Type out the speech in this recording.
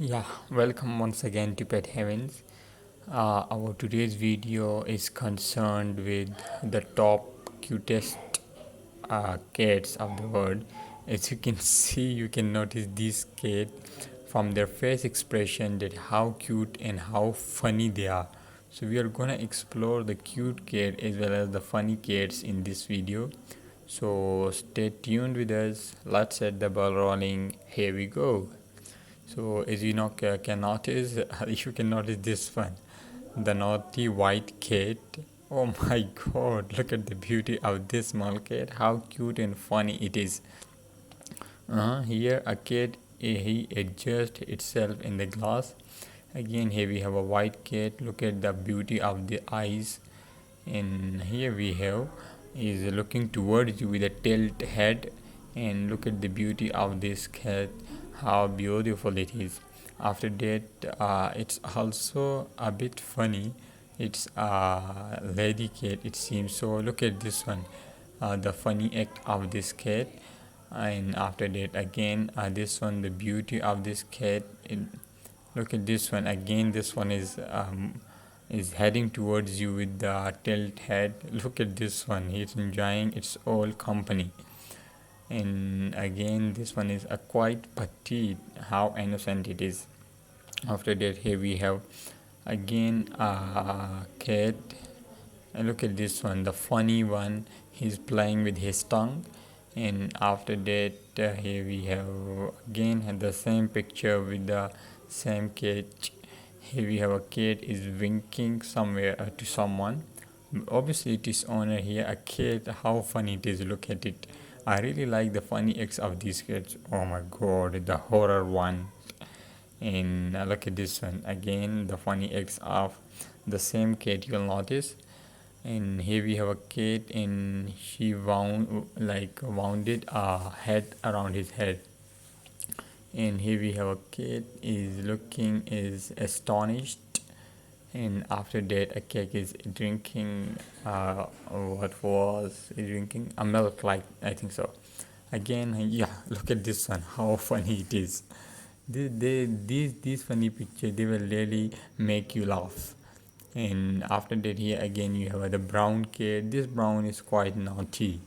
Yeah, welcome once again to Pet Heavens. Our today's video is concerned with the top cutest cats of the world. As you can see, you can notice these cats from their face expression that how cute and how funny they are. So we are gonna explore the cute cat as well as the funny cats in this video. So stay tuned with us. Let's set the ball rolling. Here we go. So as you know, can notice, you can notice this one, the naughty white cat. Oh my God! Look at the beauty of this small cat. How cute and funny it is. Here a cat, he adjusts itself in the glass. Again, here we have a white cat. Look at the beauty of the eyes. And here we have is looking towards you with a tilt head, and look at the beauty of this cat, how beautiful it is. After that, it's also a bit funny. It's a lady cat, it seems. So look at this one, the funny act of this cat. And after that again, this one, the beauty of this cat. Look at this one again. This one is heading towards you with the tilt head. Look at this one. He's enjoying its old company. And again, this one is a quite petite. How innocent it is. After that, here we have again a cat. And look at this one, the funny one. He's playing with his tongue. And after that, here we have again the same picture with the same cat. Here we have a cat is winking somewhere to someone. Obviously, it is owner here. A cat. How funny it is! Look at it. I really like the funny acts of these cats. Oh my God, the horror one. And look at this one again. The funny acts of the same cat. You'll notice. And here we have a cat, and she wounded a head around his head. And here we have a cat is looking is astonished. And after that, a cat is drinking what was he drinking, a milk, like I think so. Again, yeah, look at this one, how funny it is. These funny pictures, they will really make you laugh. And after that, here again you have the brown cat. This brown is quite naughty.